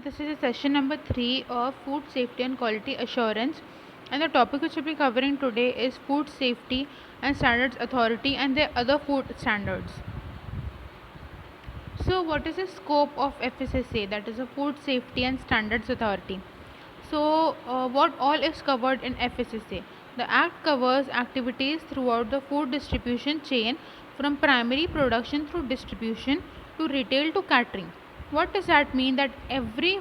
this is a session number 3 of Food Safety and Quality Assurance, and the topic which we'll be covering today is Food Safety and Standards Authority and their other food standards. So, what is the scope of FSSA, that is a Food Safety and Standards Authority? So, what all is covered in FSSA? The Act covers activities throughout the food distribution chain from primary production through distribution to retail to catering. What does that mean? That every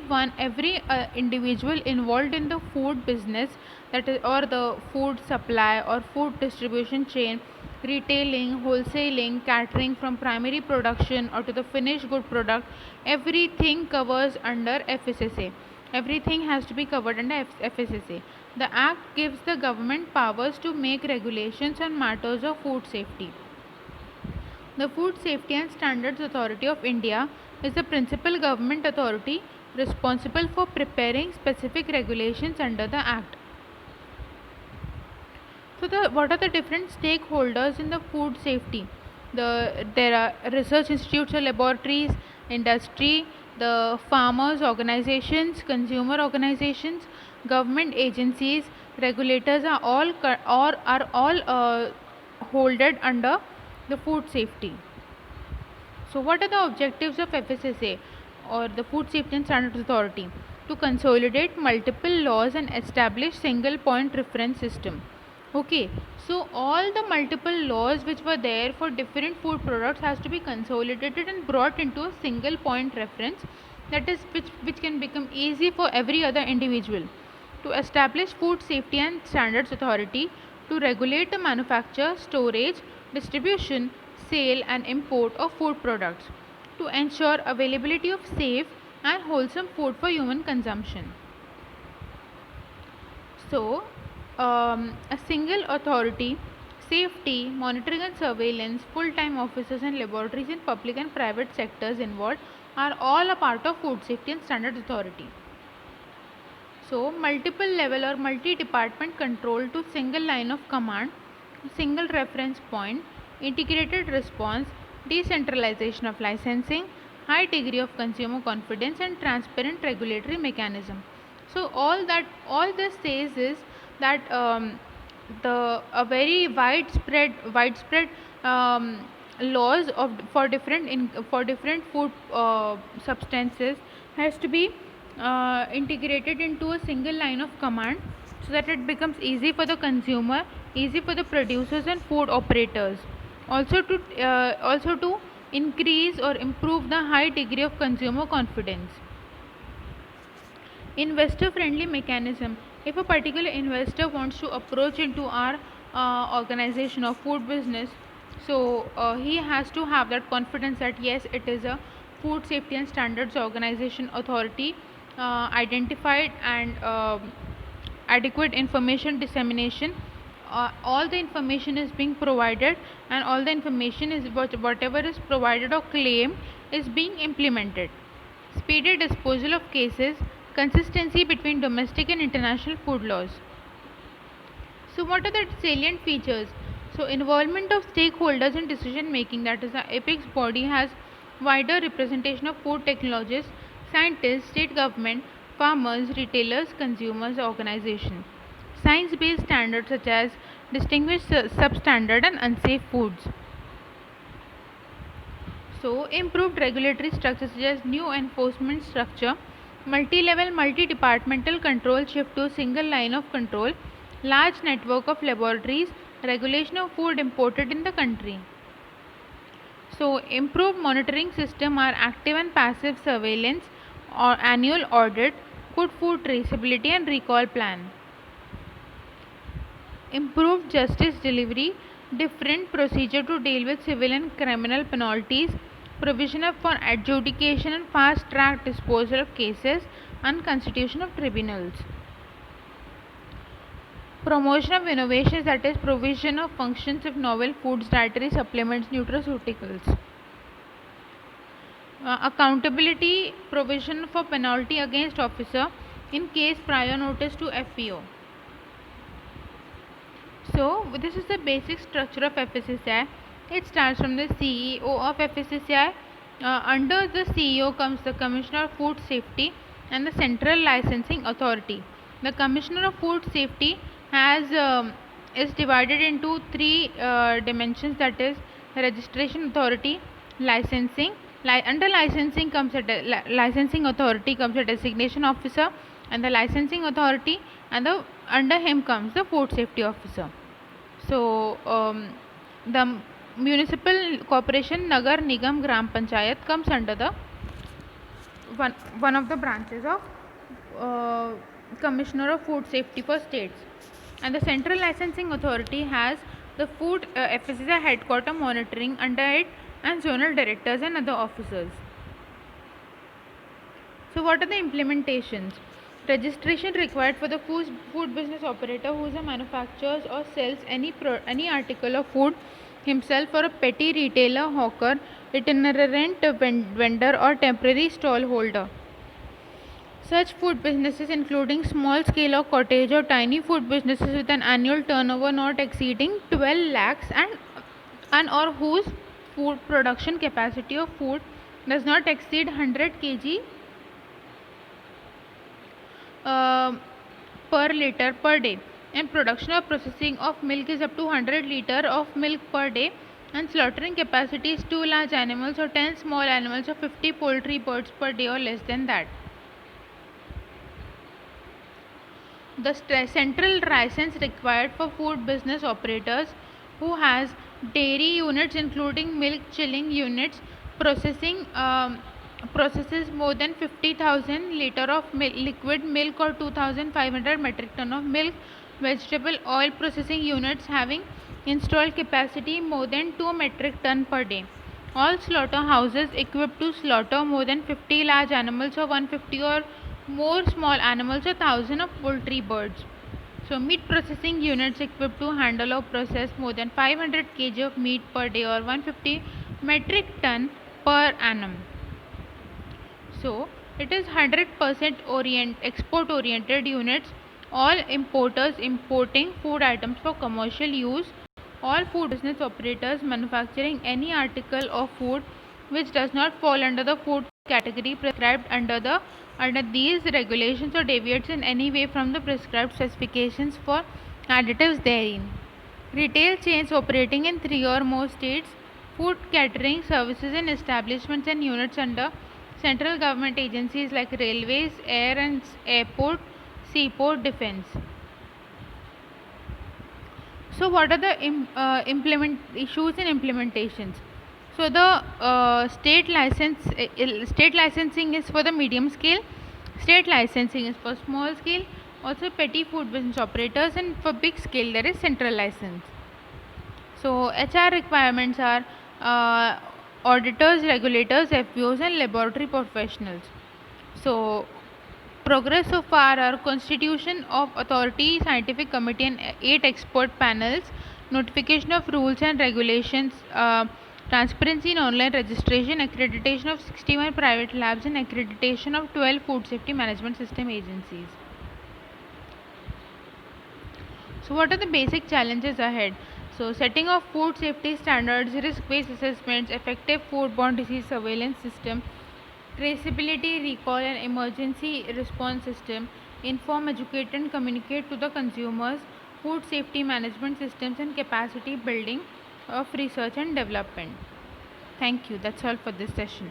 individual involved in the food business, that is, or the food supply or food distribution chain, retailing, wholesaling, catering from primary production or to the finished good product, everything covers under FSSA. Everything has to be covered under FSSA. The Act gives the government powers to make regulations on matters of food safety. The Food Safety and Standards Authority of India is the principal government authority responsible for preparing specific regulations under the Act. So, what are the different stakeholders in the food safety? There are research institutes or laboratories, industry, the farmers' organizations, consumer organizations, government agencies, regulators are all holded under the food safety. So, what are the objectives of FSSA or the Food Safety and Standards Authority? To consolidate multiple laws and establish single point reference system. Okay, so all the multiple laws which were there for different food products has to be consolidated and brought into a single point reference, that is which can become easy for every other individual. To establish Food Safety and Standards Authority to regulate the manufacture, storage, distribution, sale and import of food products, to ensure availability of safe and wholesome food for human consumption. So, a single authority, safety, monitoring and surveillance, full-time officers and laboratories in public and private sectors involved are all a part of Food Safety and Standards Authority. So, multiple level or multi-department control to single line of command, single reference point, integrated response, decentralization of licensing, high degree of consumer confidence and transparent regulatory mechanism. So all this says is that the a very widespread laws for different food substances has to be integrated into a single line of command, so that it becomes easy for the consumer, easy for the producers and food operators. Also to increase or improve the high degree of consumer confidence. Investor friendly mechanism. If a particular investor wants to approach into our organization or food business, so he has to have that confidence that yes, it is a food safety and standards organization authority, identified and adequate information dissemination. All the information is being provided, and all the information is whatever is provided or claimed is being implemented. Speedy disposal of cases, consistency between domestic and international food laws. So, what are the salient features? So, involvement of stakeholders in decision making, that is, the apex body has wider representation of food technologists, scientists, state government, farmers, retailers, consumers, organizations. Science based standards such as distinguished substandard and unsafe foods. So, improved regulatory structures such as new enforcement structure, multi-level, multi-departmental control shift to a single line of control, large network of laboratories, regulation of food imported in the country. So, improved monitoring system are active and passive surveillance or annual audit, good food traceability and recall plan. Improved justice delivery, different procedure to deal with civil and criminal penalties, provision for adjudication and fast track disposal of cases, and constitution of tribunals. Promotion of innovations, that is provision of functions of novel foods, dietary supplements, nutraceuticals. Accountability, provision for penalty against officer in case prior notice to FPO. So, this is the basic structure of FSSAI. It starts from the CEO of FSSAI. Under the CEO comes the Commissioner of Food Safety, and the Central Licensing Authority. The Commissioner of Food Safety is divided into three dimensions, that is registration authority, licensing. Under licensing comes licensing authority comes a designation officer, and the licensing authority, and under him comes the food safety officer. So the municipal corporation, Nagar Nigam Gram Panchayat, comes under the one of the branches of Commissioner of Food Safety for states. And the Central Licensing Authority has the food FSSAI headquarter monitoring under it, and zonal directors and other officers. So what are the implementations? Registration required for the food business operator who is a manufactures or sells any article of food himself, or a petty retailer, hawker, itinerant vendor, or temporary stall holder. Such food businesses, including small scale or cottage or tiny food businesses with an annual turnover not exceeding 12 lakhs and or whose food production capacity of food does not exceed 100 kg per liter per day, and production or processing of milk is up to 100 liter of milk per day, and slaughtering capacity is 2 large animals or 10 small animals or 50 poultry birds per day or less than that. The central license required for food business operators who has dairy units, including milk chilling units, processes more than 50,000 liter of liquid milk or 2,500 metric ton of milk, vegetable oil processing units having installed capacity more than 2 metric ton per day. All slaughterhouses equipped to slaughter more than 50 large animals or 150 or more small animals or 1,000 of poultry birds. So meat processing units equipped to handle or process more than 500 kg of meat per day or 150 metric ton per annum. So it is 100% export oriented units. All importers importing food items for commercial use. All food business operators manufacturing any article of food which does not fall under the food category prescribed under these regulations or deviates in any way from the prescribed specifications for additives therein. Retail chains operating in 3 or more states. Food catering services and establishments and units under central government agencies like railways, air and airport, seaport, defense. So what are the issues and implementations? So the state licensing is for the medium scale, state licensing is for small scale, also petty food business operators, and for big scale there is central license. So HR requirements are auditors, regulators, FBOs, and laboratory professionals. So progress so far are constitution of authority, scientific committee, and 8 expert panels, notification of rules and regulations, transparency in online registration, accreditation of 61 private labs, and accreditation of 12 food safety management system agencies. So what are the basic challenges ahead? So setting of food safety standards, risk-based assessments, effective foodborne disease surveillance system, traceability, recall and emergency response system, inform, educate and communicate to the consumers, food safety management systems, and capacity building of research and development. Thank you. That's all for this session.